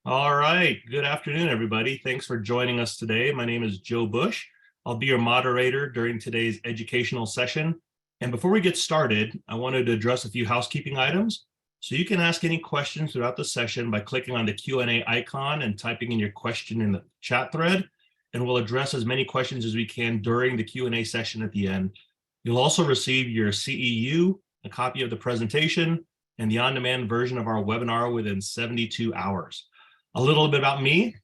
All right. Good afternoon, everybody. Thanks for joining us today. My name is Joe Bush. I'll be your moderator during today's educational session. And before we get started, I wanted to address a few housekeeping items. So you can ask any questions throughout the session by clicking on the Q&A icon and typing in your question in the chat thread. And we'll address as many questions as we can during the Q&A session at the end. You'll also receive your CEU, a copy of the presentation, and the on-demand version of our webinar within 72 hours. A little bit about me.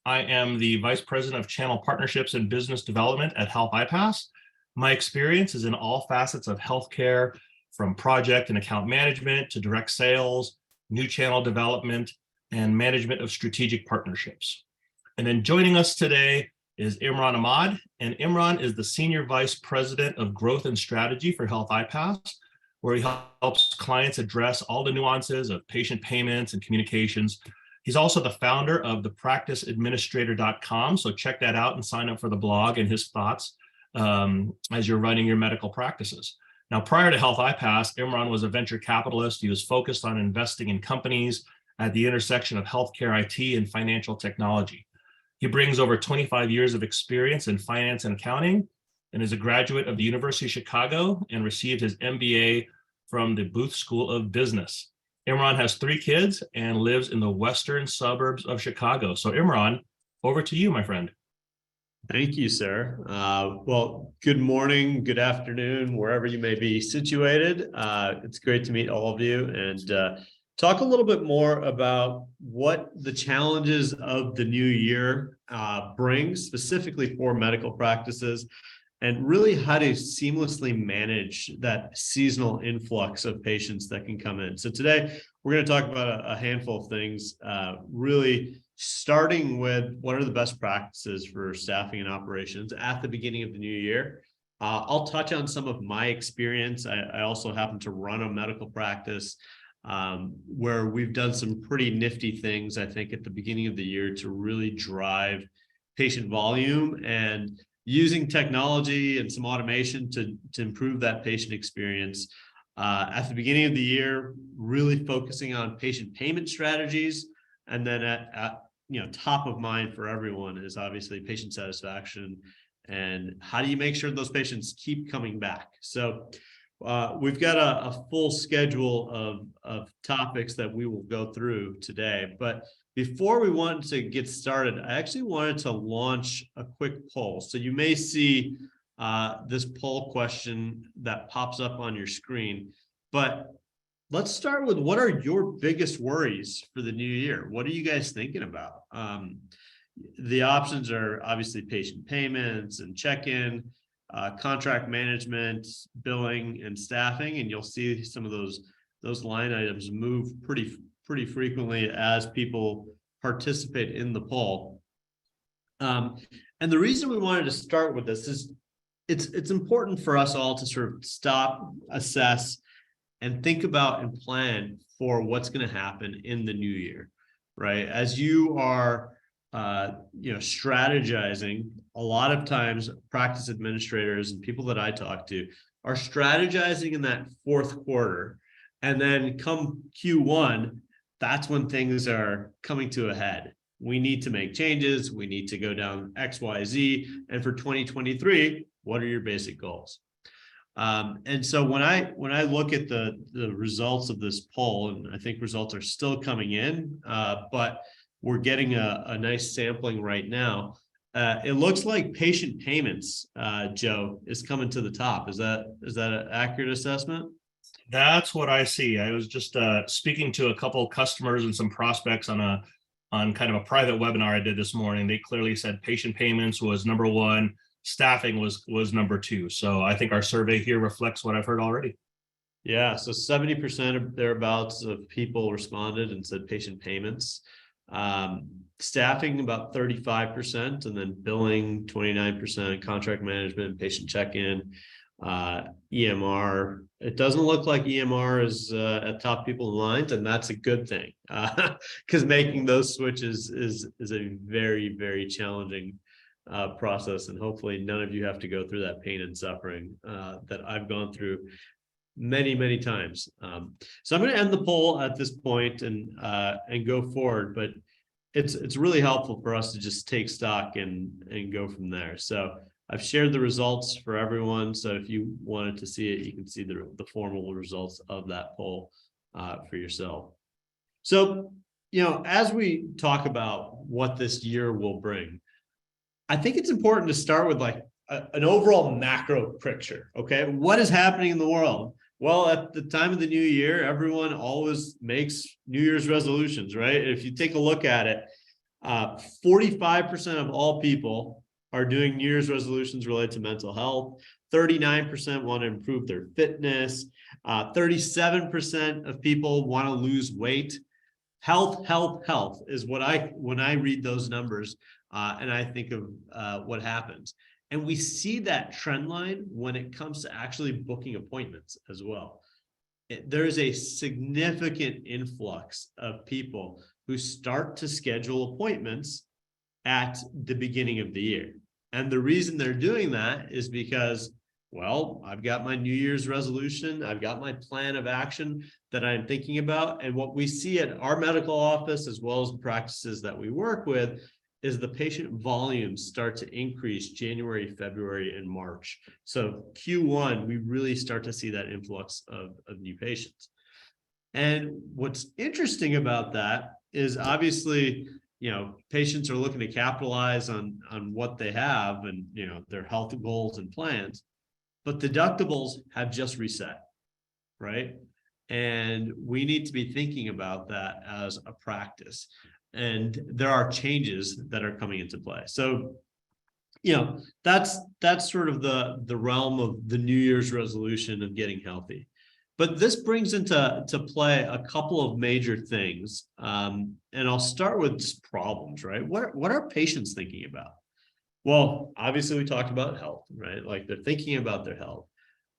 I am the Vice President of Channel Partnerships and Business Development at Health iPass. My experience is in all facets of healthcare, from project and account management to direct sales, new channel development, and management of strategic partnerships. And then joining us today is Imran Ahmad, and Imran is the Senior Vice President of Growth and Strategy for Health iPass, where he helps clients address all the nuances of patient payments and communications. He's also the founder of thepracticeadministrator.com, so check that out and sign up for the blog and his thoughts as you're running your medical practices. Now, prior to Health iPass, Imran was a venture capitalist. He was focused on investing in companies at the intersection of healthcare, IT, and financial technology. He brings over 25 years of experience in finance and accounting and is a graduate of the University of Chicago and received his MBA from the Booth School of Business. Imran has 3 kids and lives in the western suburbs of Chicago. So Imran, over to you, my friend. Thank you, sir. Well, good morning, good afternoon, wherever you may be situated. It's great to meet all of you and talk a little bit more about what the challenges of the new year brings, specifically for medical practices, and really how to seamlessly manage that seasonal influx of patients that can come in. So today, we're going to talk about a handful of things, really starting with what are the best practices for staffing and operations at the beginning of the new year. I'll touch on some of my experience. I also happen to run a medical practice where we've done some pretty nifty things, I think, at the beginning of the year to really drive patient volume and using technology and some automation to improve that patient experience. At the beginning of the year, really focusing on patient payment strategies. And then at top of mind for everyone is obviously patient satisfaction and how do you make sure those patients keep coming back. So we've got a full schedule of topics that we will go through today. But before we want to get started, I actually wanted to launch a quick poll. So you may see this poll question that pops up on your screen, but let's start with what are your biggest worries for the new year? What are you guys thinking about? The options are obviously patient payments and check-in, contract management, billing, and staffing, and you'll see some of those line items move pretty frequently as people participate in the poll. And the reason we wanted to start with this is it's important for us all to sort of stop, assess, and think about and plan for what's going to happen in the new year, right? As you are, strategizing, a lot of times practice administrators and people that I talk to are strategizing in that fourth quarter. And then come Q1, that's when things are coming to a head. We need to make changes. We need to go down X, Y, Z. And for 2023, what are your basic goals? And so when I look at the results of this poll, and I think results are still coming in, but we're getting a nice sampling right now. It looks like patient payments, Joe, is coming to the top. Is that an accurate assessment? That's what I see. I was just speaking to a couple of customers and some prospects on kind of a private webinar I did this morning. They clearly said patient payments was number 1. Staffing was number 2. So I think our survey here reflects what I've heard already. Yeah, so 70% of thereabouts of people responded and said patient payments. Staffing about 35%, and then billing 29%, contract management, patient check-in, EMR. It doesn't look like EMR is at top people's lines, and that's a good thing because making those switches is a very, very challenging process, and hopefully none of you have to go through that pain and suffering that I've gone through many times. So I'm going to end the poll at this point and go forward. But it's really helpful for us to just take stock and go from there. So I've shared the results for everyone. So if you wanted to see it, you can see the formal results of that poll for yourself. So, as we talk about what this year will bring, I think it's important to start with like an overall macro picture. Okay. What is happening in the world? Well, at the time of the new year, everyone always makes New Year's resolutions, right? If you take a look at it, 45% of all people are doing New Year's resolutions related to mental health. 39% want to improve their fitness. 37% of people want to lose weight. Health, health, health is when I read those numbers and I think of what happens. And we see that trend line when it comes to actually booking appointments as well. There's a significant influx of people who start to schedule appointments at the beginning of the year. And the reason they're doing that is because, well, I've got my New Year's resolution, I've got my plan of action that I'm thinking about. And what we see at our medical office, as well as the practices that we work with, is the patient volumes start to increase January, February, and March. So Q1, we really start to see that influx of new patients. And what's interesting about that is obviously, patients are looking to capitalize on what they have and, their health goals and plans, but deductibles have just reset, right? And we need to be thinking about that as a practice. And there are changes that are coming into play. So, that's sort of the realm of the New Year's resolution of getting healthy. But this brings into play a couple of major things. And I'll start with just problems, right? What are patients thinking about? Well, obviously we talked about health, right? Like they're thinking about their health.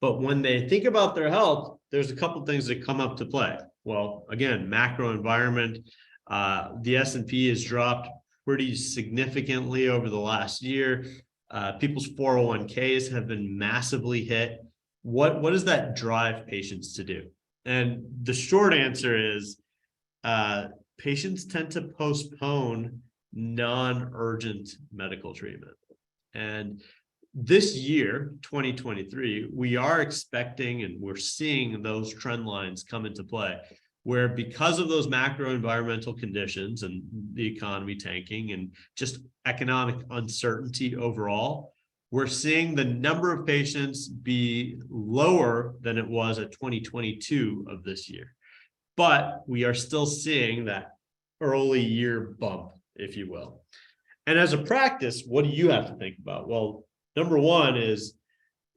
But when they think about their health, there's a couple of things that come up to play. Well, again, macro environment, the S&P has dropped pretty significantly over the last year. People's 401ks have been massively hit. What does that drive patients to do? And the short answer is patients tend to postpone non-urgent medical treatment. And this year, 2023, we are expecting and we're seeing those trend lines come into play, where because of those macro environmental conditions and the economy tanking and just economic uncertainty overall, we're seeing the number of patients be lower than it was at 2022 of this year. But we are still seeing that early year bump, if you will. And as a practice, what do you have to think about? Well, number one is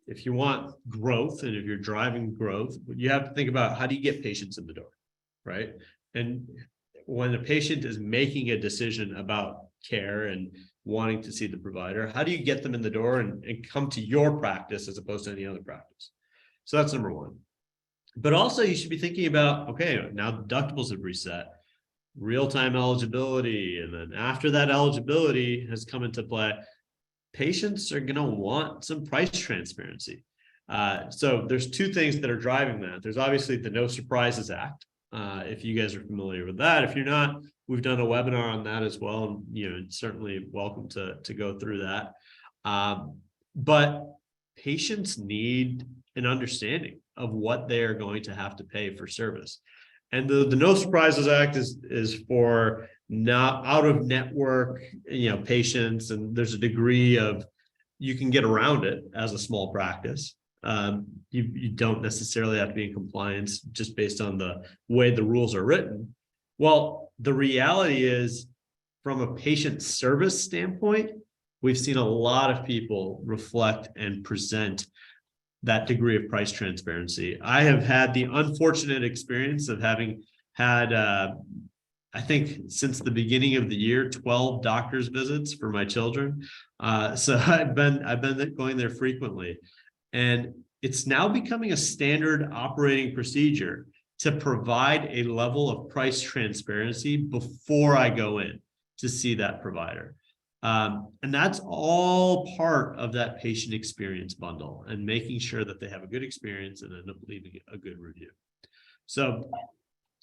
if you want growth and if you're driving growth, you have to think about how do you get patients in the door, right? And when a patient is making a decision about care and wanting to see the provider, how do you get them in the door and come to your practice as opposed to any other practice? So that's number one. But also you should be thinking about, okay, now deductibles have reset, real-time eligibility, and then after that eligibility has come into play, patients are going to want some price transparency. So there's two things that are driving that. There's obviously the No Surprises Act. If you guys are familiar with that, if you're not, we've done a webinar on that as well. And, certainly welcome to go through that. But patients need an understanding of what they are going to have to pay for service. And the No Surprises Act is for not out of network, patients, and there's a degree of you can get around it as a small practice. You don't necessarily have to be in compliance just based on the way the rules are written. Well, the reality is, from a patient service standpoint, we've seen a lot of people reflect and present that degree of price transparency. I have had the unfortunate experience of having had, I think since the beginning of the year, 12 doctor's visits for my children. So I've been going there frequently. And it's now becoming a standard operating procedure to provide a level of price transparency before I go in to see that provider. And that's all part of that patient experience bundle and making sure that they have a good experience and end up leaving a good review. So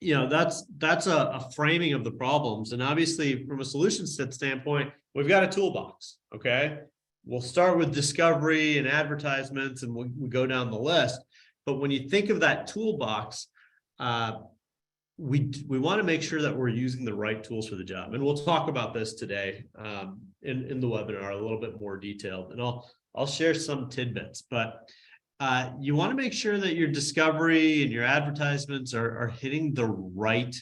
that's a framing of the problems. And obviously from a solution set standpoint, we've got a toolbox. Okay. We'll start with discovery and advertisements and we go down the list. But when you think of that toolbox, we want to make sure that we're using the right tools for the job. And we'll talk about this today in the webinar a little bit more detailed. And I'll share some tidbits, but you want to make sure that your discovery and your advertisements are hitting the right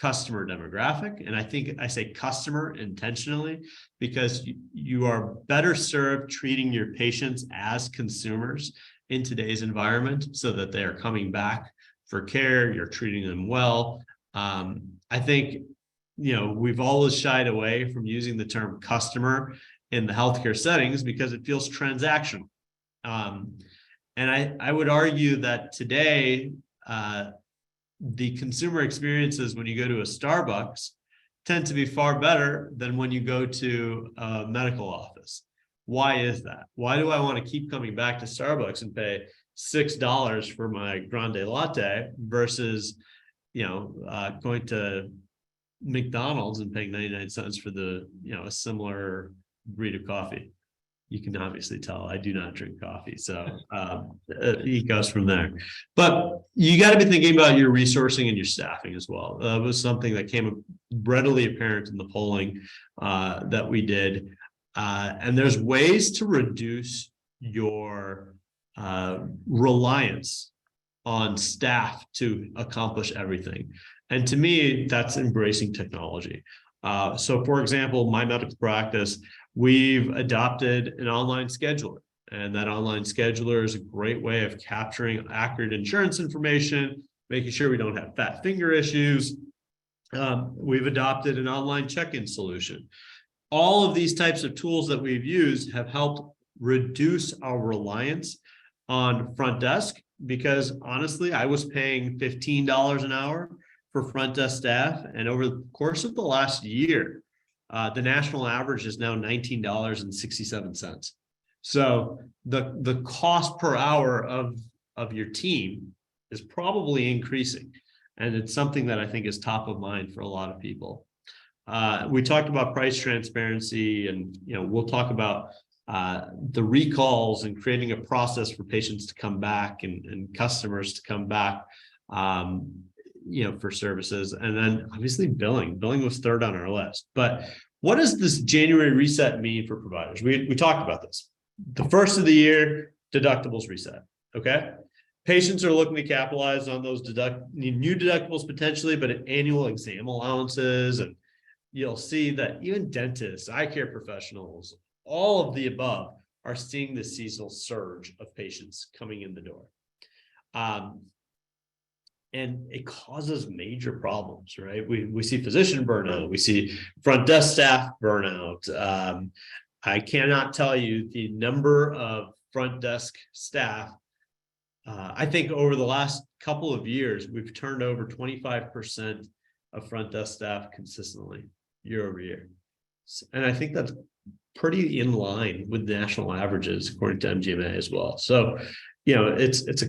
customer demographic. And I think I say customer intentionally because you are better served treating your patients as consumers in today's environment so that they are coming back for care, you're treating them well. I think, we've always shied away from using the term customer in the healthcare settings because it feels transactional. And I would argue that today, the consumer experiences when you go to a Starbucks tend to be far better than when you go to a medical office. Why is that? Why do I want to keep coming back to Starbucks and pay $6 for my grande latte versus, going to McDonald's and paying 99 cents for a similar breed of coffee? You can obviously tell I do not drink coffee. So it goes from there. But you got to be thinking about your resourcing and your staffing as well. That was something that came readily apparent in the polling that we did. And there's ways to reduce your reliance on staff to accomplish everything. And to me, that's embracing technology. So for example, my medical practice, we've adopted an online scheduler, and that online scheduler is a great way of capturing accurate insurance information, making sure we don't have fat finger issues. We've adopted an online check-in solution. All of these types of tools that we've used have helped reduce our reliance on front desk because honestly, I was paying $15 an hour for front desk staff. And over the course of the last year, the national average is now $19.67. So the cost per hour of your team is probably increasing. And it's something that I think is top of mind for a lot of people. We talked about price transparency, and we'll talk about the recalls and creating a process for patients to come back and customers to come back for services. And then obviously billing was third on our list. But what does this January reset mean for providers? We talked about this. The first of the year, deductibles reset. Okay. Patients are looking to capitalize on those new deductibles potentially, but at annual exam allowances. And you'll see that even dentists, eye care professionals, all of the above are seeing the seasonal surge of patients coming in the door. And it causes major problems, right? We see physician burnout, we see front desk staff burnout. I cannot tell you the number of front desk staff. I think over the last couple of years, we've turned over 25% of front desk staff consistently year over year. And I think that's pretty in line with national averages, according to MGMA as well. So, it's a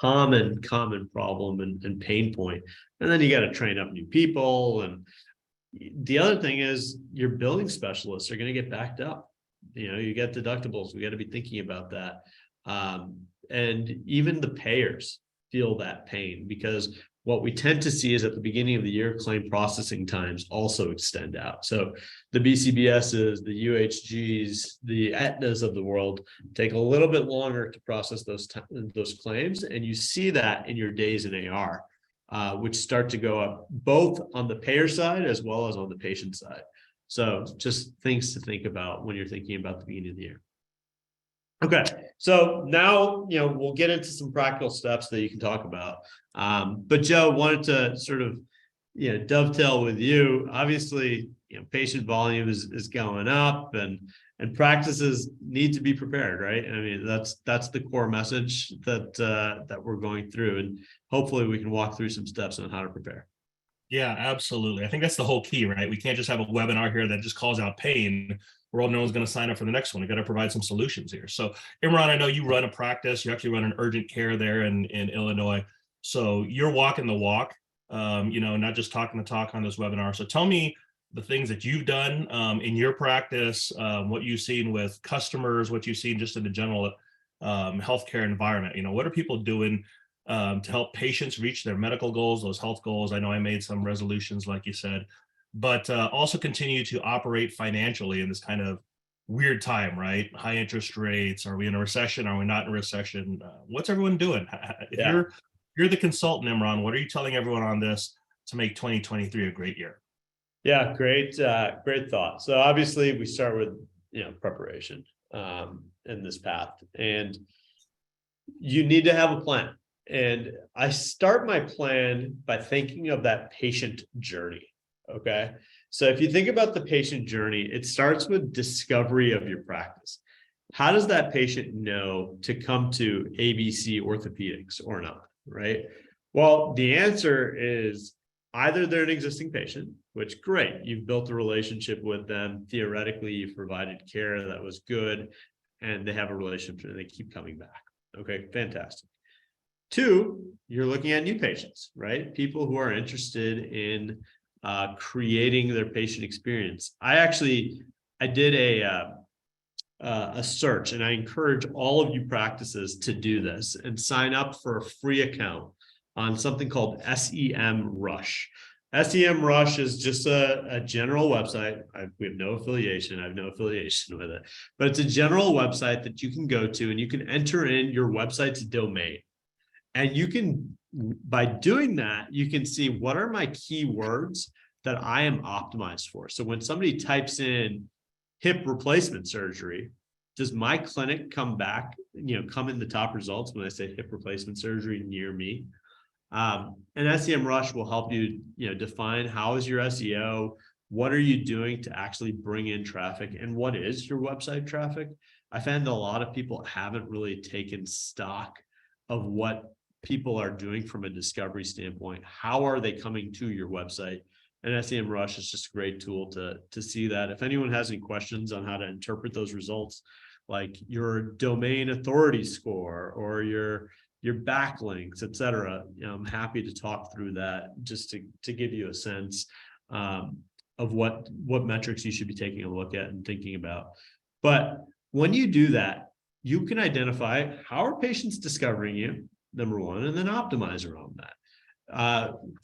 common problem and pain point. And then you got to train up new people. And the other thing is your billing specialists are going to get backed up. You get deductibles. We got to be thinking about that. And even the payers feel that pain because what we tend to see is at the beginning of the year, claim processing times also extend out. So the BCBSs, the UHGs, the Aetnas of the world take a little bit longer to process those claims. And you see that in your days in AR, which start to go up both on the payer side as well as on the patient side. So just things to think about when you're thinking about the beginning of the year. Okay, so now, we'll get into some practical steps that you can talk about. But Joe, wanted to sort of, dovetail with you. Obviously, patient volume is going up and practices need to be prepared, right? I mean, that's the core message that we're going through, and hopefully we can walk through some steps on how to prepare. Yeah, absolutely. I think that's the whole key, right? We can't just have a webinar here that just calls out pain. We're all no one's going to sign up for the next one. We got to provide some solutions here. So Imran, I know you run a practice. You actually run an urgent care there in Illinois. So you're walking the walk. not just talking the talk on this webinar. So tell me the things that you've done in your practice, what you've seen with customers, what you've seen just in the general healthcare environment. What are people doing to help patients reach their medical goals, those health goals? I know I made some resolutions, like you said, but also continue to operate financially in this kind of weird time, right? High interest rates. Are we in a recession? Are we not in a recession? What's everyone doing? If Yeah. you're the consultant, Imran, what are you telling everyone on this to make 2023 a great year? Yeah, great thought. So obviously we start with, preparation in this path, and you need to have a plan. And I start my plan by thinking of that patient journey. Okay. So if you think about the patient journey, it starts with discovery of your practice. How does that patient know to come to ABC Orthopedics or not? Right. Well, the answer is either they're an existing patient, which great, you've built a relationship with them. Theoretically, you've provided care that was good, and they have a relationship and they keep coming back. Okay, fantastic. Two, you're looking at new patients, right? People who are interested in creating their patient experience. I did a search, and I encourage all of you practices to do this and sign up for a free account on something called SEM Rush. SEM Rush is just a general website. We have no affiliation. I have no affiliation with it, but it's a general website that you can go to, and you can enter in your website's domain. And you can, by doing that, you can see what are my keywords that I am optimized for. So when somebody types in hip replacement surgery, does my clinic come back, come in the top results when I say hip replacement surgery near me? And SEM Rush will help you, define how is your SEO, what are you doing to actually bring in traffic, and what is your website traffic? I found a lot of people haven't really taken stock of what people are doing from a discovery standpoint. How are they coming to your website? And SEM Rush is just a great tool to see that. If anyone has any questions on how to interpret those results, like your domain authority score or your backlinks, et cetera, I'm happy to talk through that just to give you a sense of what metrics you should be taking a look at and thinking about. But when you do that, you can identify how are patients discovering you, number one, and then optimize around that.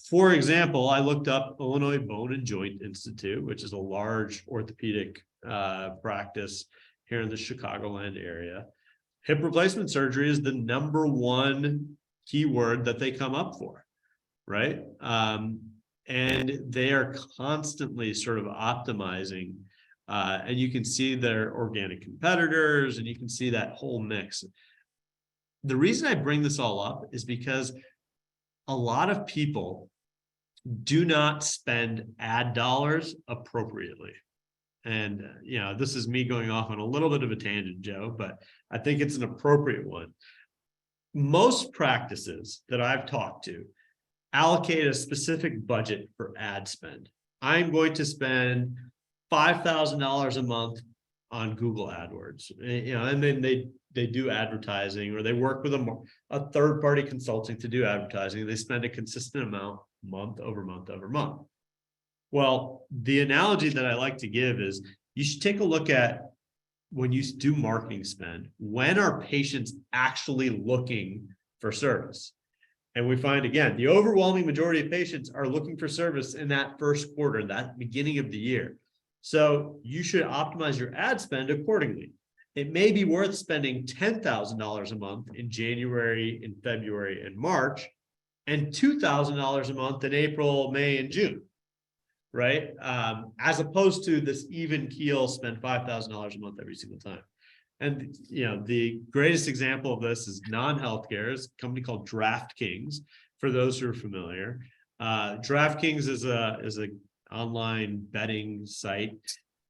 For example, I looked up Illinois Bone and Joint Institute, which is a large orthopedic practice here in the Chicagoland area. Hip replacement surgery is the number one keyword that they come up for, right? And they are constantly sort of optimizing, and you can see their organic competitors, and you can see that whole mix. The reason I bring this all up is because a lot of people do not spend ad dollars appropriately. And, this is me going off on a little bit of a tangent, Joe, but I think it's an appropriate one. Most practices that I've talked to allocate a specific budget for ad spend. I'm going to spend $5,000 a month on Google AdWords, and then they do advertising, or they work with a third-party consulting to do advertising. They spend a consistent amount month over month over month. Well, the analogy that I like to give is you should take a look at when you do marketing spend, when are patients actually looking for service? And we find, again, the overwhelming majority of patients are looking for service in that first quarter, that beginning of the year. So you should optimize your ad spend accordingly. It may be worth spending $10,000 a month in January, in February, and March, and $2,000 a month in April, May, and June, right? As opposed to this even keel, spend $5,000 a month every single time. And the greatest example of this is non-healthcare. It's a company called DraftKings, for those who are familiar. DraftKings is a online betting site,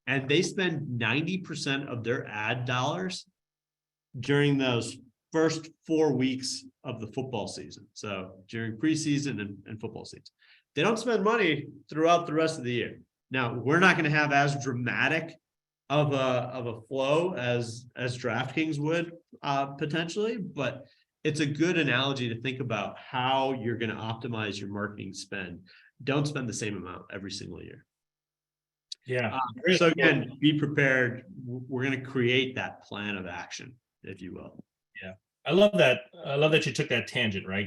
and they spend 90% of their ad dollars during those first 4 weeks of the football season. So during preseason and football season, they don't spend money throughout the rest of the year. Now, we're not going to have as dramatic of a flow as DraftKings would potentially, but it's a good analogy to think about how you're going to optimize your marketing spend. Don't spend the same amount every single year. Yeah. So again, be prepared. We're going to create that plan of action, if you will. Yeah. I love that. I love that you took that tangent, right?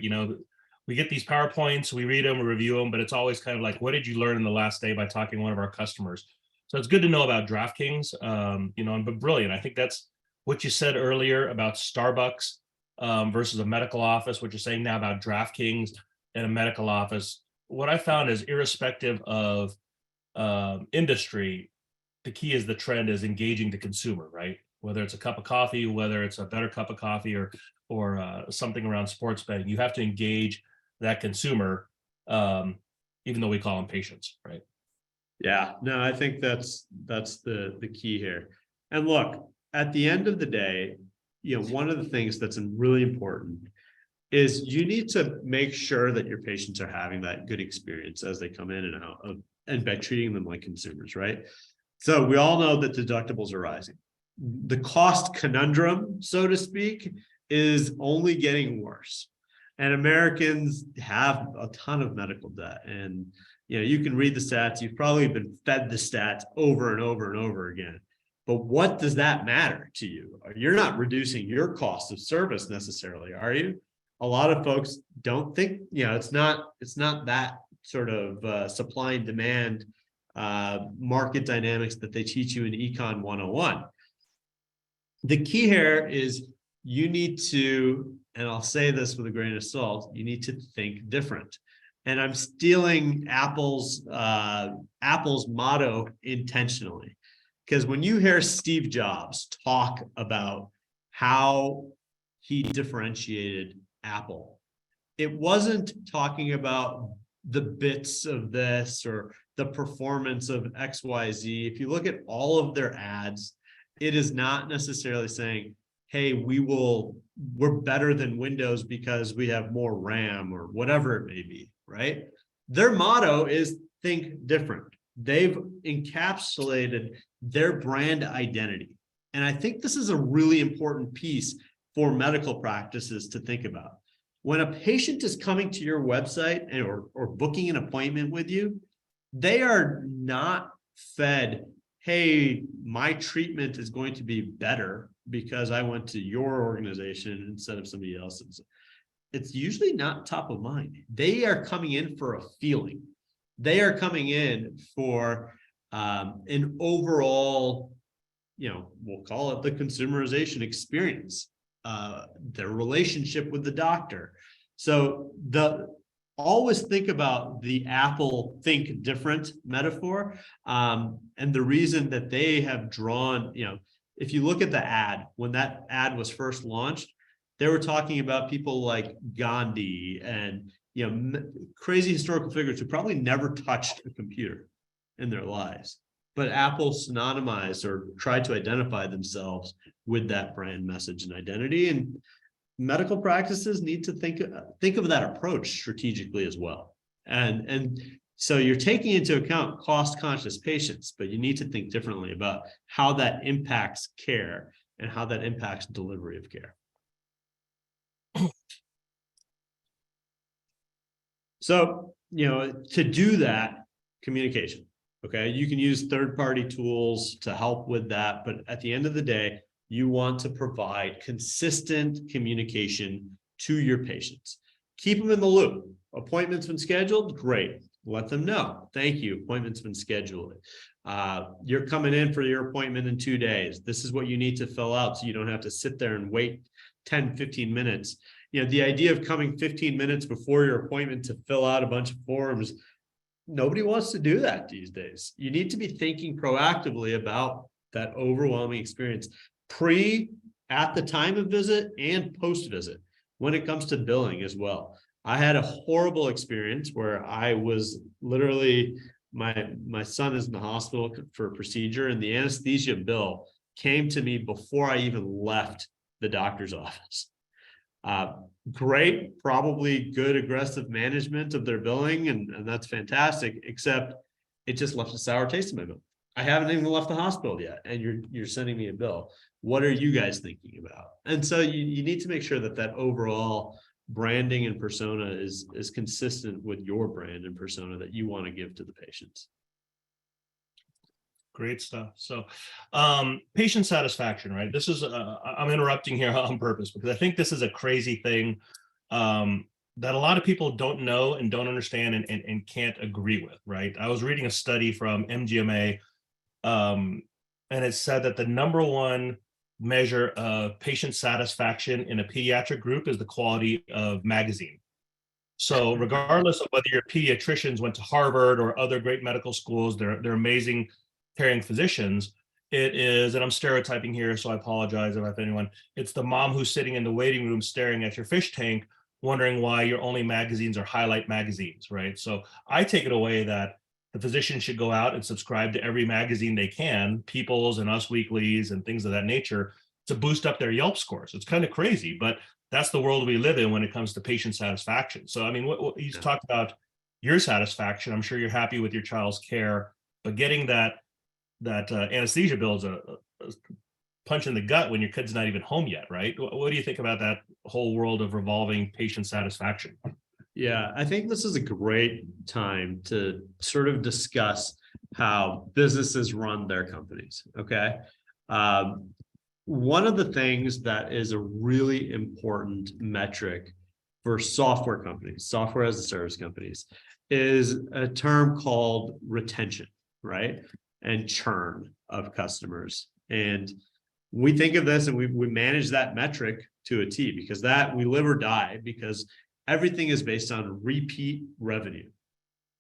We get these PowerPoints, we read them, we review them, but it's always kind of like, what did you learn in the last day by talking to one of our customers? So it's good to know about DraftKings, but brilliant. I think that's what you said earlier about Starbucks versus a medical office, what you're saying now about DraftKings and a medical office. What I found is irrespective of industry, the key is the trend is engaging the consumer, right? Whether it's a cup of coffee, whether it's a better cup of coffee or something around sports betting, you have to engage that consumer, even though we call them patients, right? Yeah, no, I think that's the key here. And look, at the end of the day, one of the things that's really important is you need to make sure that your patients are having that good experience as they come in and out of, and by treating them like consumers, right? So we all know that deductibles are rising. The cost conundrum, so to speak, is only getting worse. And Americans have a ton of medical debt. And you can read the stats. You've probably been fed the stats over and over and over again. But what does that matter to you? You're not reducing your cost of service necessarily, are you? A lot of folks don't think, it's not that sort of supply and demand market dynamics that they teach you in Econ 101. The key here is you need to, and I'll say this with a grain of salt, you need to think different. And I'm stealing Apple's motto intentionally, because when you hear Steve Jobs talk about how he differentiated Apple, it wasn't talking about the bits of this or the performance of XYZ. If you look at all of their ads, it is not necessarily saying, hey, we're better than Windows because we have more RAM or whatever it may be, right? Their motto is think different. They've encapsulated their brand identity. And I think this is a really important piece for medical practices to think about. When a patient is coming to your website or booking an appointment with you, they are not fed, hey, my treatment is going to be better because I went to your organization instead of somebody else's. It's usually not top of mind. They are coming in for a feeling. They are coming in for an overall, we'll call it the consumerization experience, their relationship with the doctor. So always think about the Apple think different metaphor. And the reason that they have drawn, if you look at the ad, when that ad was first launched, they were talking about people like Gandhi and, crazy historical figures who probably never touched a computer in their lives. But Apple synonymized or tried to identify themselves with that brand message and identity. And medical practices need to think of that approach strategically as well. And so you're taking into account cost-conscious patients, but you need to think differently about how that impacts care and how that impacts delivery of care. So, to do that, communication, okay? You can use third-party tools to help with that, but at the end of the day, you want to provide consistent communication to your patients. Keep them in the loop. Appointment's been scheduled? Great. Let them know. Thank you. Appointment's been scheduled. You're coming in for your appointment in 2 days. This is what you need to fill out so you don't have to sit there and wait 10, 15 minutes. The idea of coming 15 minutes before your appointment to fill out a bunch of forms, nobody wants to do that these days. You need to be thinking proactively about that overwhelming experience at the time of visit and post visit when it comes to billing as well. I had a horrible experience where I was literally, my son is in the hospital for a procedure, and the anesthesia bill came to me before I even left the doctor's office. Great, probably good aggressive management of their billing, and that's fantastic, except it just left a sour taste in my mouth. I haven't even left the hospital yet, and you're sending me a bill. What are you guys thinking about? And so you need to make sure that that overall branding and persona is consistent with your brand and persona that you want to give to the patients. Great stuff. So, patient satisfaction, right? This is, I'm interrupting here on purpose because I think this is a crazy thing that a lot of people don't know and don't understand and can't agree with, right? I was reading a study from MGMA, and it said that the number one measure of patient satisfaction in a pediatric group is the quality of magazine. So regardless of whether your pediatricians went to Harvard or other great medical schools, they're amazing caring physicians. It is, and I'm stereotyping here, so I apologize if anyone, it's the mom who's sitting in the waiting room staring at your fish tank, wondering why your only magazines are highlight magazines, right? So I take it away that the physician should go out and subscribe to every magazine they can, People's and Us Weeklies and things of that nature, to boost up their Yelp scores. It's kind of crazy, but that's the world we live in when it comes to patient satisfaction. So, I mean, what you talked about your satisfaction. I'm sure you're happy with your child's care, but getting that anesthesia bill is a punch in the gut when your kid's not even home yet, right? What do you think about that whole world of revolving patient satisfaction? Yeah, I think this is a great time to sort of discuss how businesses run their companies. Okay. One of the things that is a really important metric for software companies, software as a service companies, is a term called retention, right? And churn of customers. And we think of this and we manage that metric to a T, because that we live or die, because everything is based on repeat revenue,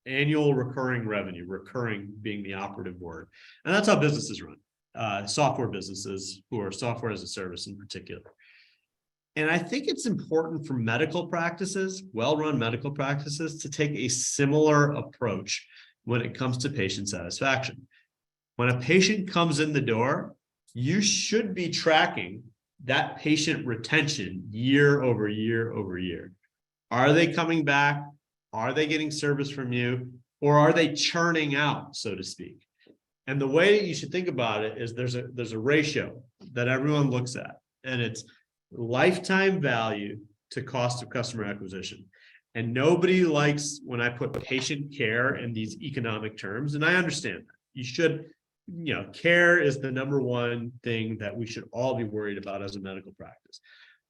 annual recurring revenue, recurring being the operative word. And that's how businesses run, software businesses who are software as a service in particular. And I think it's important for medical practices, well-run medical practices, to take a similar approach when it comes to patient satisfaction. When a patient comes in the door, you should be tracking that patient retention year over year over year. Are they coming back? Are they getting service from you? Or are they churning out, so to speak? And the way you should think about it is there's a ratio that everyone looks at, and it's lifetime value to cost of customer acquisition. And nobody likes when I put patient care in these economic terms, and I understand that. You should, care is the number one thing that we should all be worried about as a medical practice.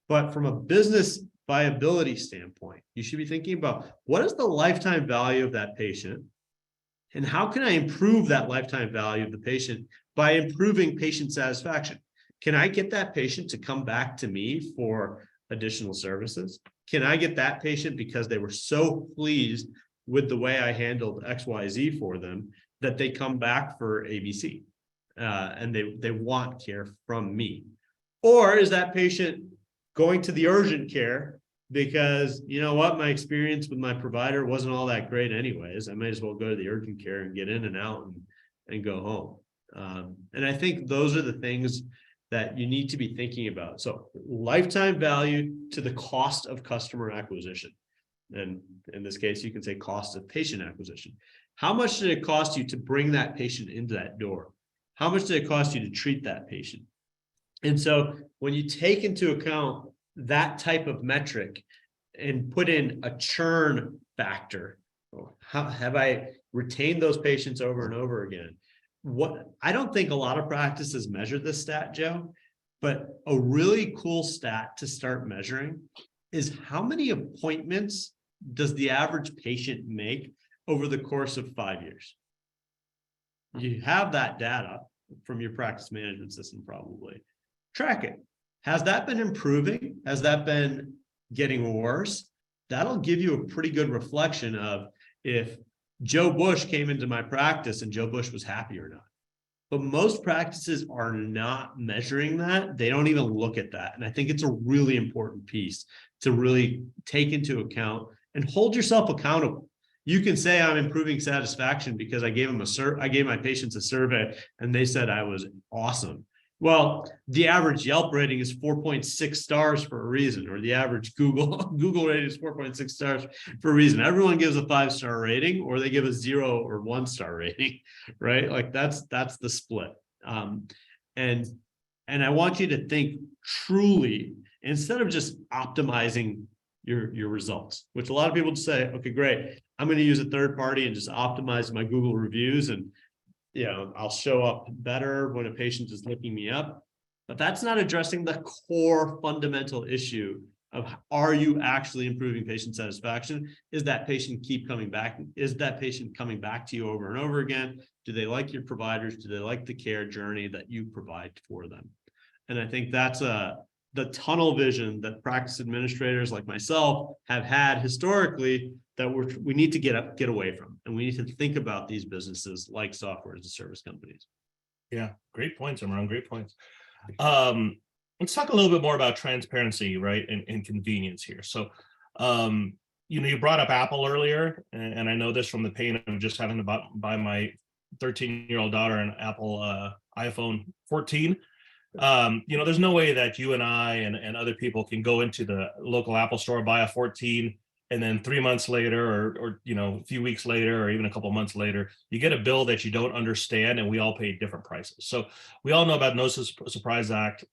But from a business viability standpoint, you should be thinking about what is the lifetime value of that patient, and how can I improve that lifetime value of the patient by improving patient satisfaction? Can I get that patient to come back to me for additional services? Can I get that patient because they were so pleased with the way I handled XYZ for them that they come back for ABC and they want care from me? Or is that patient going to the urgent care because, you know what, my experience with my provider wasn't all that great anyways. I might as well go to the urgent care and get in and out and go home. And I think those are the things that you need to be thinking about. So lifetime value to the cost of customer acquisition. And in this case, you can say cost of patient acquisition. How much did it cost you to bring that patient into that door? How much did it cost you to treat that patient? And so when you take into account that type of metric and put in a churn factor, how have I retained those patients over and over again? I don't think a lot of practices measure this stat, Joe, but a really cool stat to start measuring is how many appointments does the average patient make over the course of 5 years? You have that data from your practice management system, probably. Track it. Has that been improving? Has that been getting worse? That'll give you a pretty good reflection of if Joe Bush came into my practice and Joe Bush was happy or not. But most practices are not measuring that. They don't even look at that. And I think it's a really important piece to really take into account and hold yourself accountable. You can say I'm improving satisfaction because I gave my patients a survey and they said I was awesome. Well, the average Yelp rating is 4.6 stars for a reason, or the average Google rating is 4.6 stars for a reason. Everyone gives a 5-star rating, or they give a 0 or 1-star rating, right? Like that's the split. And I want you to think truly, instead of just optimizing your results, which a lot of people say, okay, great, I'm going to use a third party and just optimize my Google reviews, and I'll show up better when a patient is looking me up. But that's not addressing the core fundamental issue of, are you actually improving patient satisfaction? Is that patient keep coming back? Is that patient coming back to you over and over again? Do they like your providers? Do they like the care journey that you provide for them? And I think that's the tunnel vision that practice administrators like myself have had historically, that we need to get away from, and we need to think about these businesses like software as a service companies. Yeah, great points, Imran. Great points. Let's talk a little bit more about transparency, right, and convenience here. So, you brought up Apple earlier, and I know this from the pain of just having to buy my 13-year-old daughter an Apple iPhone 14. There's no way that you and I and other people can go into the local Apple store, buy a 14, and then 3 months later, or a few weeks later, or even a couple of months later, you get a bill that you don't understand, and we all pay different prices. So we all know about No Surprise Act.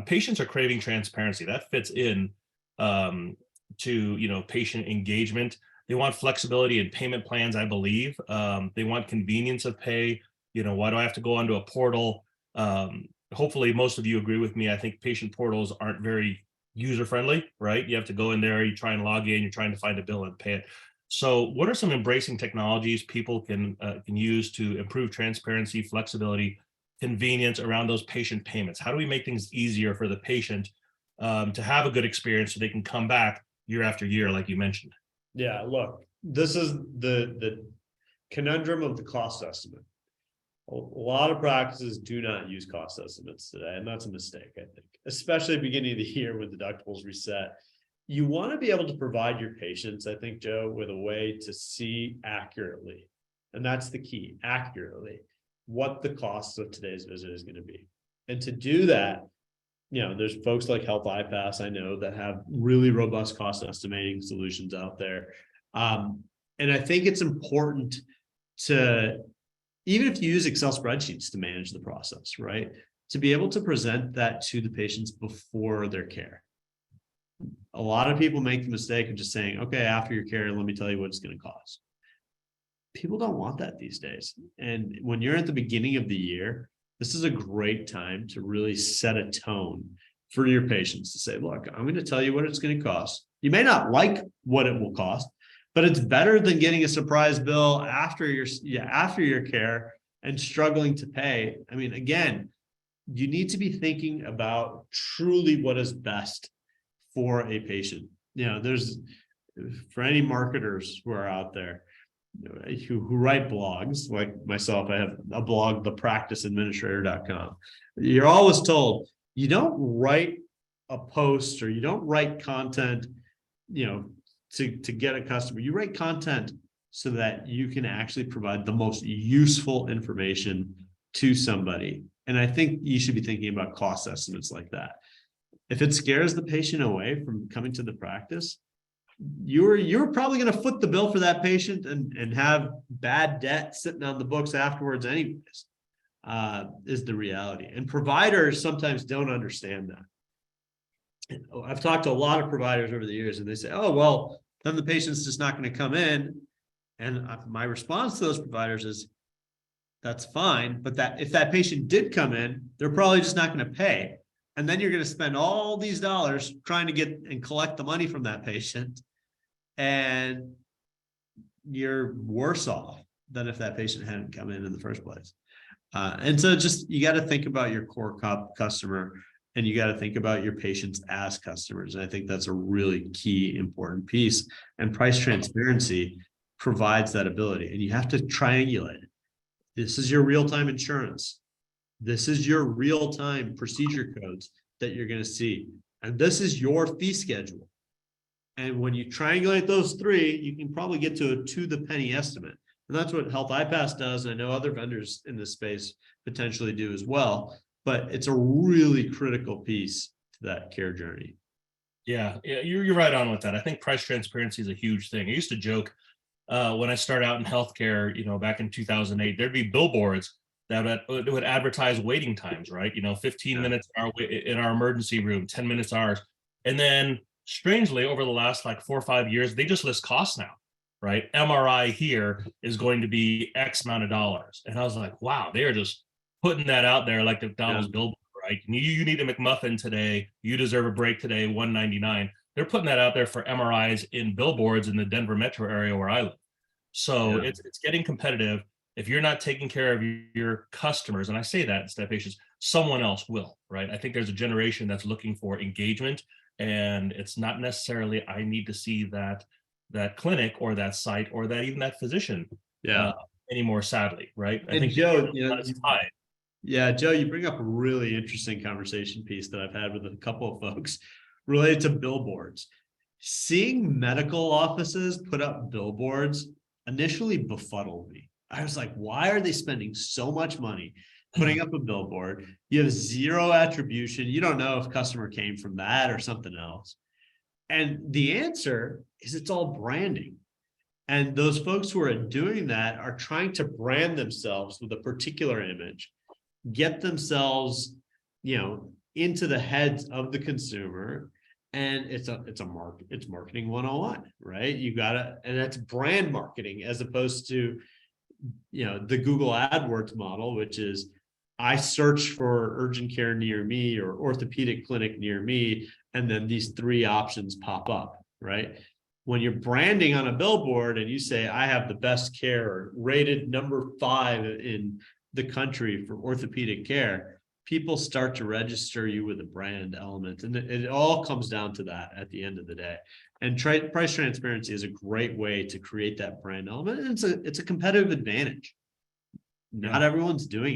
Patients are craving transparency. That fits in to patient engagement. They want flexibility in payment plans, I believe. They want convenience of pay. Why do I have to go onto a portal? Hopefully most of you agree with me. I think patient portals aren't very user-friendly, right? You have to go in there, you try and log in, you're trying to find a bill and pay it. So what are some embracing technologies people can use to improve transparency, flexibility, convenience around those patient payments? How do we make things easier for the patient to have a good experience so they can come back year after year, like you mentioned? Yeah, look, this is the conundrum of the cost estimate. A lot of practices do not use cost estimates today, and that's a mistake, I think, especially at the beginning of the year when deductibles reset. You want to be able to provide your patients, I think, Joe, with a way to see accurately, and that's the key, accurately, what the cost of today's visit is going to be. And to do that, there's folks like Health iPass, I know, that have really robust cost estimating solutions out there. And I think it's important to, even if you use Excel spreadsheets to manage the process, right, to be able to present that to the patients before their care. A lot of people make the mistake of just saying, okay, after your care, let me tell you what it's going to cost. People don't want that these days. And when you're at the beginning of the year, this is a great time to really set a tone for your patients to say, look, I'm going to tell you what it's going to cost. You may not like what it will cost, but it's better than getting a surprise bill after your care and struggling to pay. I mean, again, you need to be thinking about truly what is best for a patient. There's, for any marketers who are out there who write blogs like myself, I have a blog, thepracticeadministrator.com. You're always told, you don't write a post or you don't write content, to get a customer. You write content so that you can actually provide the most useful information to somebody. And I think you should be thinking about cost estimates like that. If it scares the patient away from coming to the practice, you're probably going to foot the bill for that patient and have bad debt sitting on the books afterwards anyways, is the reality. And providers sometimes don't understand that. I've talked to a lot of providers over the years, and they say, oh, well, then the patient's just not going to come in. And my response to those providers is, that's fine, but that if that patient did come in, they're probably just not going to pay. And then you're going to spend all these dollars trying to get and collect the money from that patient. And you're worse off than if that patient hadn't come in the first place. And so you got to think about your core customer, and you got to think about your patients as customers. And I think that's a really key, important piece. And price transparency provides that ability. And you have to triangulate it. This is your real-time insurance. This is your real-time procedure codes that you're going to see. And this is your fee schedule. And when you triangulate those three, you can probably get to a to-the-penny estimate. And that's what Health iPass does. And I know other vendors in this space potentially do as well. but it's a really critical piece to that care journey. Yeah, you're right on with that. I think price transparency is a huge thing. I used to joke when I started out in healthcare, back in 2008, there'd be billboards that would advertise waiting times, right? 15 minutes in our emergency room, 10 minutes ours. And then strangely, over the last like 4 or 5 years, they just list costs now, right? MRI here is going to be X amount of dollars. And I was like, wow, they are just putting that out there like the McDonald's billboard, right? You need a McMuffin today. You deserve a break today, $1.99. They're putting that out there for MRIs in billboards in the Denver metro area where I live. So it's getting competitive. If you're not taking care of your customers, and I say that instead of patients, someone else will, right? I think there's a generation that's looking for engagement, and it's not necessarily I need to see that clinic or that site or that even that physician anymore, sadly, right? I think Joe, Joe, you bring up a really interesting conversation piece that I've had with a couple of folks related to billboards. Seeing medical offices put up billboards initially befuddled me. I was like, why are they spending so much money putting up a billboard? You have zero attribution. You don't know if customer came from that or something else. And the answer is it's all branding. And those folks who are doing that are trying to brand themselves with a particular image, get themselves, into the heads of the consumer. And it's marketing 101, right? And that's brand marketing as opposed to, the Google AdWords model, which is I search for urgent care near me or orthopedic clinic near me, and then these 3 options pop up, right? When you're branding on a billboard and you say, I have the best care, rated number 5 in the country for orthopedic care, people start to register you with a brand element. And it all comes down to that at the end of the day. And price transparency is a great way to create that brand element. And it's a competitive advantage. Not everyone's doing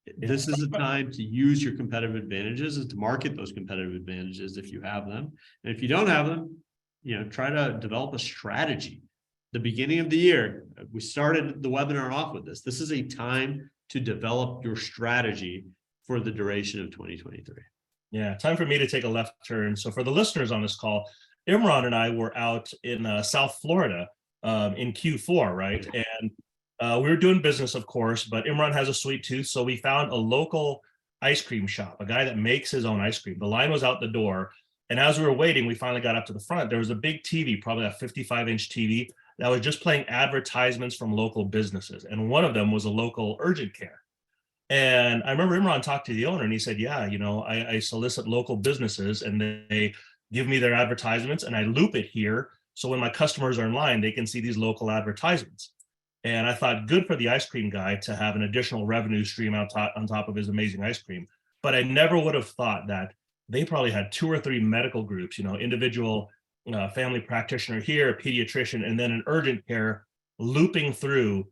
it. This is a time to use your competitive advantages and to market those competitive advantages if you have them. And if you don't have them, try to develop a strategy. The beginning of the year, we started the webinar off with this. This is a time to develop your strategy for the duration of 2023. Yeah, time for me to take a left turn. So for the listeners on this call, Imran and I were out in South Florida in Q4, right? And we were doing business, of course, but Imran has a sweet tooth. So we found a local ice cream shop, a guy that makes his own ice cream. The line was out the door. And as we were waiting, we finally got up to the front. There was a big TV, probably a 55-inch TV that was just playing advertisements from local businesses. And one of them was a local urgent care. And I remember Imran talked to the owner and he said, I solicit local businesses and they give me their advertisements and I loop it here. So when my customers are in line, they can see these local advertisements. And I thought, good for the ice cream guy to have an additional revenue stream on top of his amazing ice cream. But I never would have thought that they probably had 2 or 3 medical groups, individual family practitioner here, a pediatrician, and then an urgent care looping through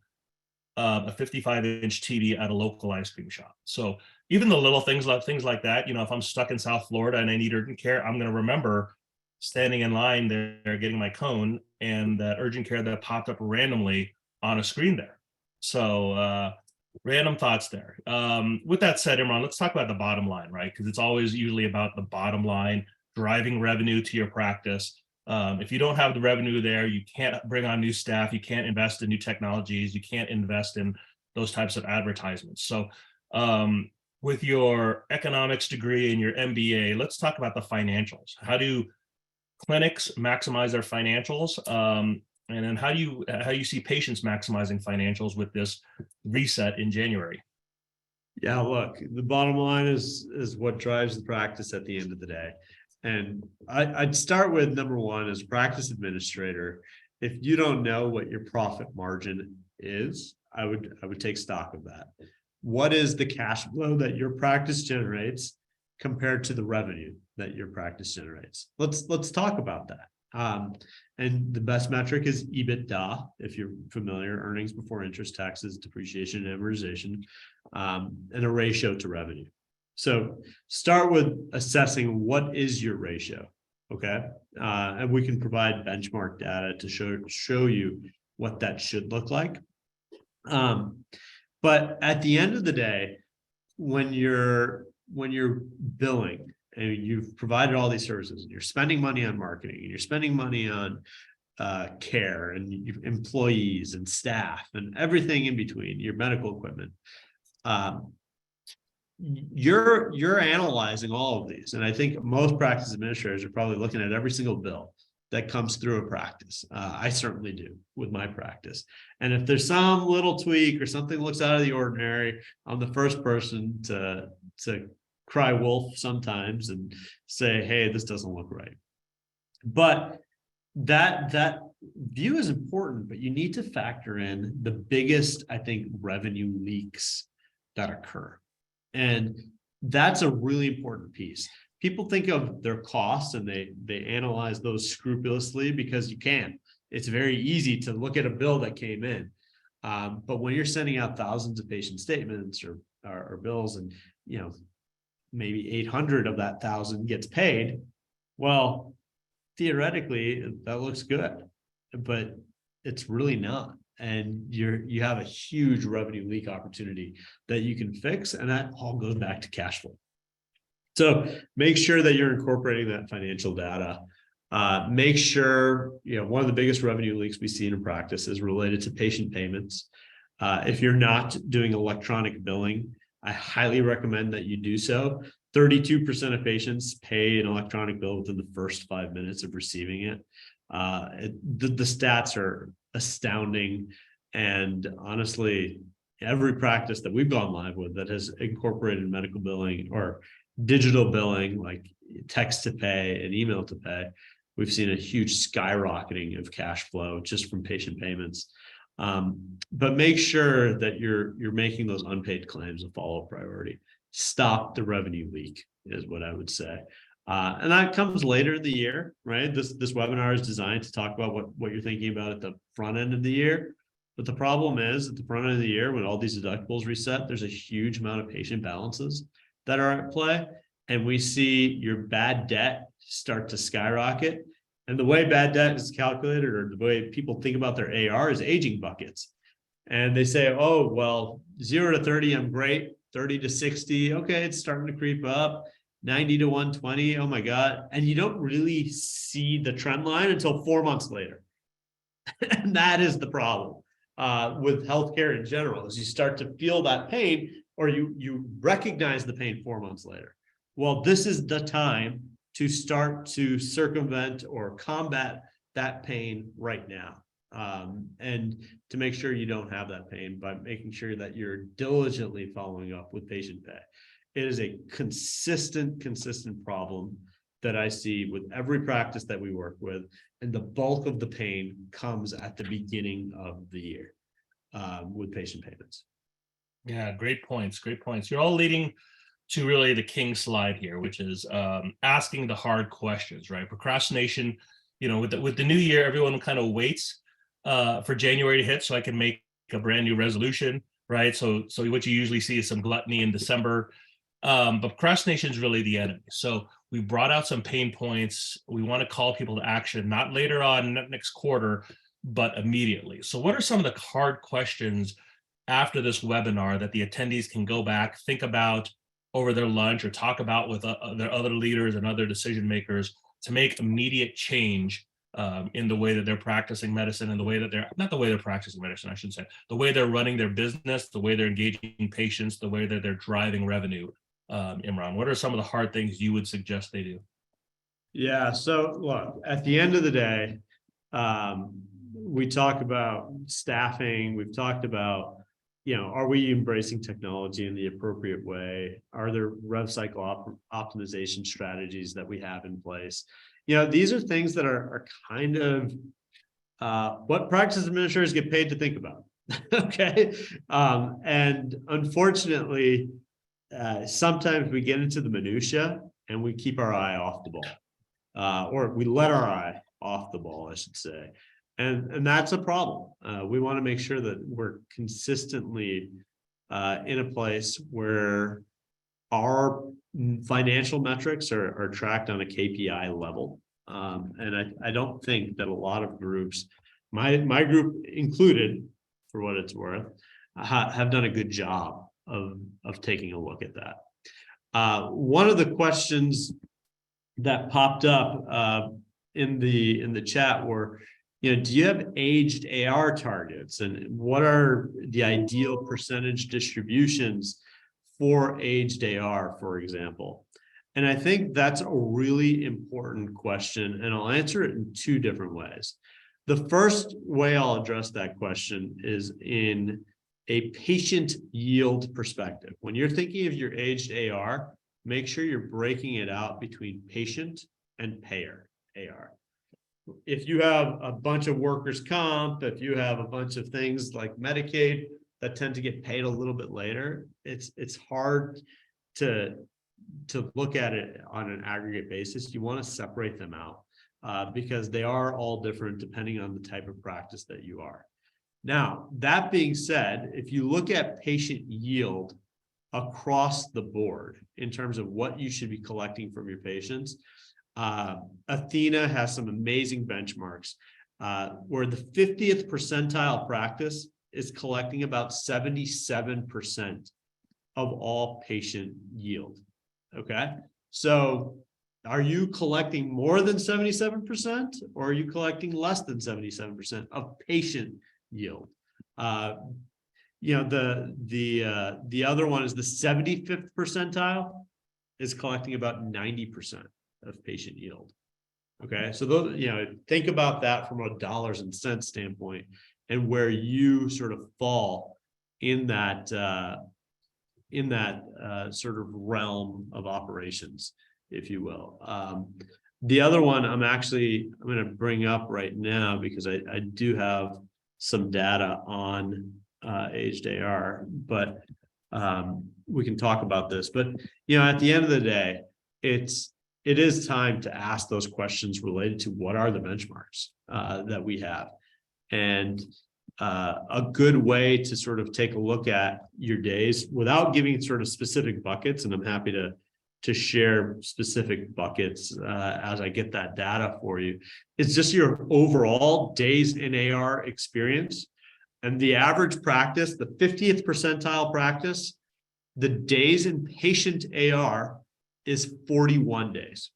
a 55-inch TV at a local ice cream shop. So even the little things like that, if I'm stuck in South Florida and I need urgent care, I'm going to remember standing in line there, getting my cone, and that urgent care that popped up randomly on a screen there. So random thoughts there. With that said, Imran, let's talk about the bottom line, right? Because it's always usually about the bottom line, driving revenue to your practice. If you don't have the revenue there, you can't bring on new staff, you can't invest in new technologies, you can't invest in those types of advertisements. So with your economics degree and your MBA, let's talk about the financials. How do clinics maximize their financials? And then how do you see patients maximizing financials with this reset in January? Yeah, look, the bottom line is what drives the practice at the end of the day. And I'd start with number 1 as practice administrator. If you don't know what your profit margin is, I would take stock of that. What is the cash flow that your practice generates compared to the revenue that your practice generates? Let's talk about that. And the best metric is EBITDA, if you're familiar, earnings before interest, taxes, depreciation, and amortization, and a ratio to revenue. So start with assessing what is your ratio, okay? And we can provide benchmark data to show you what that should look like. But at the end of the day, when you're billing and you've provided all these services, and you're spending money on marketing, and you're spending money on care and employees and staff and everything in between, your medical equipment, you're analyzing all of these. And I think most practice administrators are probably looking at every single bill that comes through a practice. I certainly do with my practice. And if there's some little tweak or something looks out of the ordinary, I'm the first person to cry wolf sometimes and say, hey, this doesn't look right. But that view is important, but you need to factor in the biggest, I think, revenue leaks that occur. And that's a really important piece. People think of their costs and they analyze those scrupulously because you can. It's very easy to look at a bill that came in. But when you're sending out thousands of patient statements or bills, and maybe 800 of that 1,000 gets paid, well, theoretically that looks good, but it's really not. And you have a huge revenue leak opportunity that you can fix, and that all goes back to cash flow. So make sure that you're incorporating that financial data. Make sure, one of the biggest revenue leaks we see in practice is related to patient payments. If you're not doing electronic billing, I highly recommend that you do so. 32% of patients pay an electronic bill within the first 5 minutes of receiving it. The stats are astounding. And honestly, every practice that we've gone live with that has incorporated medical billing or digital billing, like text to pay and email to pay, we've seen a huge skyrocketing of cash flow just from patient payments. But make sure that you're making those unpaid claims a follow priority. Stop the revenue leak is what I would say. And that comes later in the year, right? This webinar is designed to talk about what you're thinking about at the front end of the year. But the problem is at the front end of the year, when all these deductibles reset, there's a huge amount of patient balances that are at play. And we see your bad debt start to skyrocket. And the way bad debt is calculated, or the way people think about their AR, is aging buckets. And they say, oh, well, 0 to 30, I'm great. 30 to 60, okay, it's starting to creep up. 90 to 120, oh my God. And you don't really see the trend line until 4 months later. And that is the problem with healthcare in general, is you start to feel that pain, or you recognize the pain 4 months later. Well, this is the time to start to circumvent or combat that pain right now. And to make sure you don't have that pain by making sure that you're diligently following up with patient pay. It is a consistent problem that I see with every practice that we work with. And the bulk of the pain comes at the beginning of the year with patient payments. Yeah, great points. Great points. You're all leading to really the king slide here, which is asking the hard questions, right? Procrastination, with the new year, everyone kind of waits for January to hit so I can make a brand new resolution, right? So what you usually see is some gluttony in December, but procrastination is really the enemy. So we brought out some pain points. We want to call people to action, not later on next quarter, but immediately. So what are some of the hard questions after this webinar that the attendees can go back, think about over their lunch, or talk about with their other leaders and other decision makers to make immediate change in the way that they're practicing medicine, and the way that they're practicing medicine, I should say, the way they're running their business, the way they're engaging patients, the way that they're driving revenue. Imran, what are some of the hard things you would suggest they do? Yeah, so look, at the end of the day, we talk about staffing, we've talked about, are we embracing technology in the appropriate way? Are there rev cycle optimization strategies that we have in place? These are things that are kind of what practice administrators get paid to think about. Okay. And unfortunately, sometimes we get into the minutia and we keep our eye off the ball, or we let our eye off the ball, I should say. And that's a problem. We want to make sure that we're consistently in a place where our financial metrics are tracked on a KPI level. And I don't think that a lot of groups, my group included, for what it's worth, have done a good job of taking a look at that. One of the questions that popped up in the chat were, do you have aged AR targets, and what are the ideal percentage distributions for aged AR, for example? And I think that's a really important question, and I'll answer it in two different ways. The first way I'll address that question is in a patient yield perspective. When you're thinking of your aged AR, make sure you're breaking it out between patient and payer AR. If you have a bunch of workers' comp, if you have a bunch of things like Medicaid that tend to get paid a little bit later, it's hard to look at it on an aggregate basis. You want to separate them out because they are all different depending on the type of practice that you are. Now, that being said, if you look at patient yield across the board in terms of what you should be collecting from your patients, Athena has some amazing benchmarks where the 50th percentile practice is collecting about 77% of all patient yield. Okay, so are you collecting more than 77%, or are you collecting less than 77% of patient yield? The other one is the 75th percentile is collecting about 90% of patient yield. Okay, so those, think about that from a dollars and cents standpoint, and where you sort of fall in that sort of realm of operations, if you will. The other one I'm going to bring up right now because I do have some data on aged AR, but we can talk about this. But at the end of the day, it is time to ask those questions related to what are the benchmarks that we have. And a good way to sort of take a look at your days without giving sort of specific buckets, and I'm happy to share specific buckets as I get that data for you, is just your overall days in AR experience. And the average practice, the 50th percentile practice, the days in patient AR is 41 days.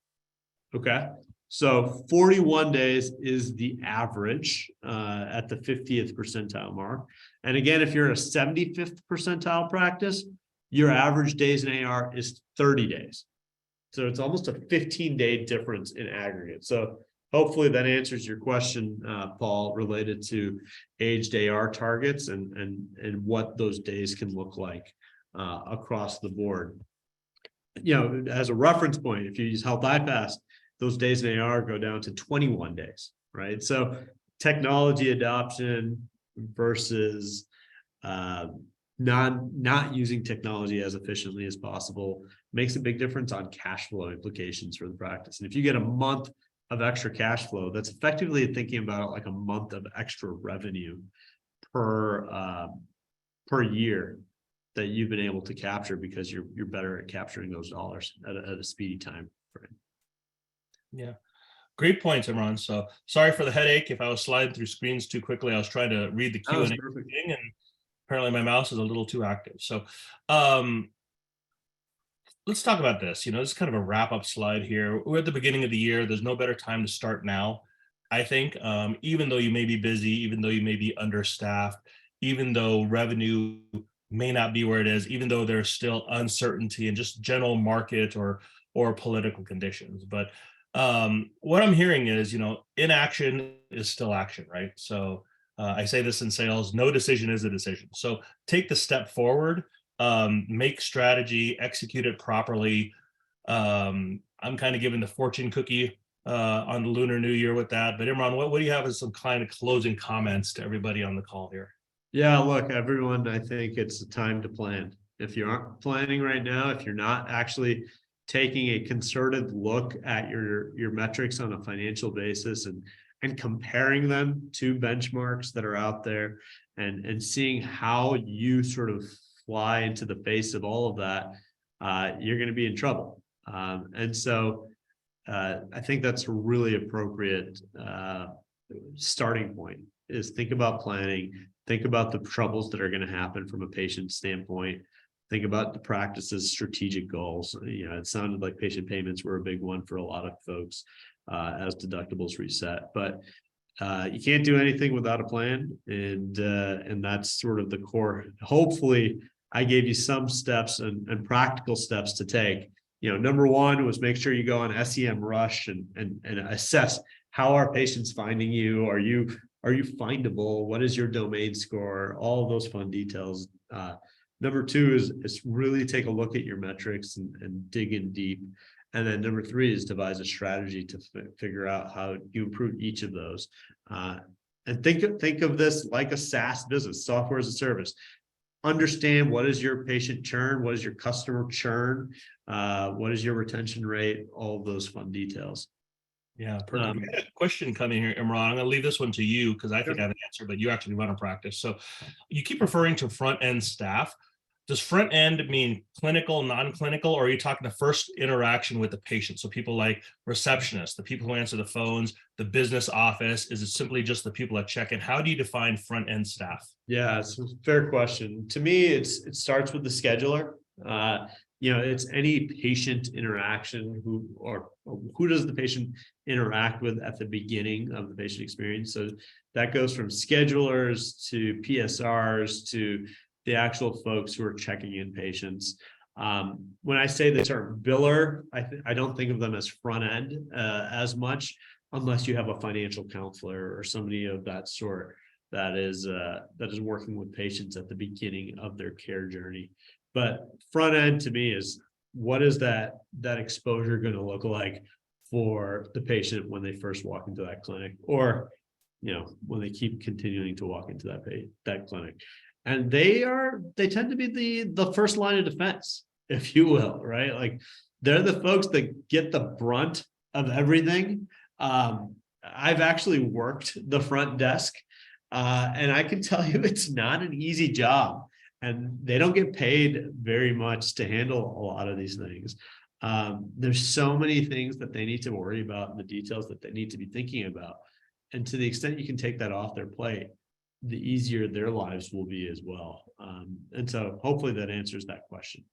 Okay. So 41 days is the average at the 50th percentile mark. And again, if you're a 75th percentile practice, your average days in AR is 30 days. So it's almost a 15-day difference in aggregate. So hopefully that answers your question, Paul, related to aged AR targets and what those days can look like across the board. As a reference point, if you use Health iPass, those days in AR go down to 21 days, right? So technology adoption versus not using technology as efficiently as possible makes a big difference on cash flow implications for the practice. And if you get a month of extra cash flow, that's effectively thinking about it like a month of extra revenue per year that you've been able to capture because you're better at capturing those dollars at a speedy time frame. Yeah, great points, Imran. So sorry for the headache. If I was sliding through screens too quickly, I was trying to read the Q&A thing, and apparently my mouse is a little too active. So let's talk about this. This is kind of a wrap-up slide here. We're at the beginning of the year. There's no better time to start now, I think. Even though you may be busy, even though you may be understaffed, even though revenue may not be where it is, even though there's still uncertainty and just general market or political conditions. But what I'm hearing is, inaction is still action, right? So I say this in sales, no decision is a decision. So take the step forward, make strategy, execute it properly. I'm kind of giving the fortune cookie on the Lunar New Year with that. But Imran, what do you have as some kind of closing comments to everybody on the call here? Yeah, look, everyone, I think it's a time to plan. If you aren't planning right now, if you're not actually taking a concerted look at your metrics on a financial basis and comparing them to benchmarks that are out there and seeing how you sort of fly into the face of all of that, you're going to be in trouble. And so I think that's a really appropriate starting point, is think about planning, think about the troubles that are going to happen from a patient standpoint, think about the practice's strategic goals. It sounded like patient payments were a big one for a lot of folks as deductibles reset, but you can't do anything without a plan, and that's sort of the core. Hopefully, I gave you some steps and practical steps to take. Number one was make sure you go on SEMrush and assess how are patients finding you. Are you findable? What is your domain score? All of those fun details. Number two is really take a look at your metrics and dig in deep. And then number three is devise a strategy to figure out how you improve each of those. And think of this like a SaaS business, software as a service. Understand what is your patient churn, what is your customer churn, what is your retention rate, all of those fun details. Yeah, perfect. We had a question coming here, Imran. I'm going to leave this one to you because I think I have an answer, but you actually run a practice. So you keep referring to front end staff. Does front end mean clinical, non-clinical, or are you talking the first interaction with the patient? So people like receptionists, the people who answer the phones, the business office, is it simply just the people that check in? How do you define front end staff? Yeah, it's a fair question. To me, it starts with the scheduler. It's any patient interaction who does the patient interact with at the beginning of the patient experience. So that goes from schedulers to PSRs to the actual folks who are checking in patients. When I say the term biller, I don't think of them as front end as much, unless you have a financial counselor or somebody of that sort that is working with patients at the beginning of their care journey. But front end to me is, what is that exposure going to look like for the patient when they first walk into that clinic, or when they keep continuing to walk into that clinic. And they tend to be the first line of defense, if you will, right? Like, they're the folks that get the brunt of everything. I've actually worked the front desk, and I can tell you it's not an easy job, and they don't get paid very much to handle a lot of these things. There's so many things that they need to worry about, and the details that they need to be thinking about. And to the extent you can take that off their plate, the easier their lives will be as well. And so hopefully that answers that question.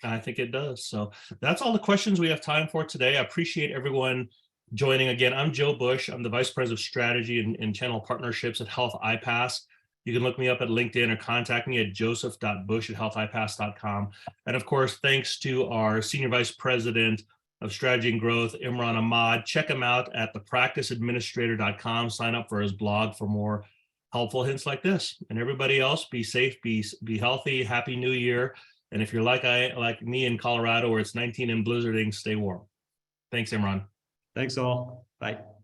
I think it does. So that's all the questions we have time for today. I appreciate everyone joining again. I'm Joe Bush. I'm the Vice President of Strategy and Channel Partnerships at Health iPass. You can look me up at LinkedIn or contact me at joseph.bush@healthipass.com. And of course, thanks to our Senior Vice President of Strategy and Growth, Imran Ahmad. Check him out at thepracticeadministrator.com. Sign up for his blog for more helpful hints like this. And everybody else, be safe, be healthy, happy new year. And if you're like me in Colorado where it's 19 and blizzarding, stay warm. Thanks, Imran. Thanks all. Bye.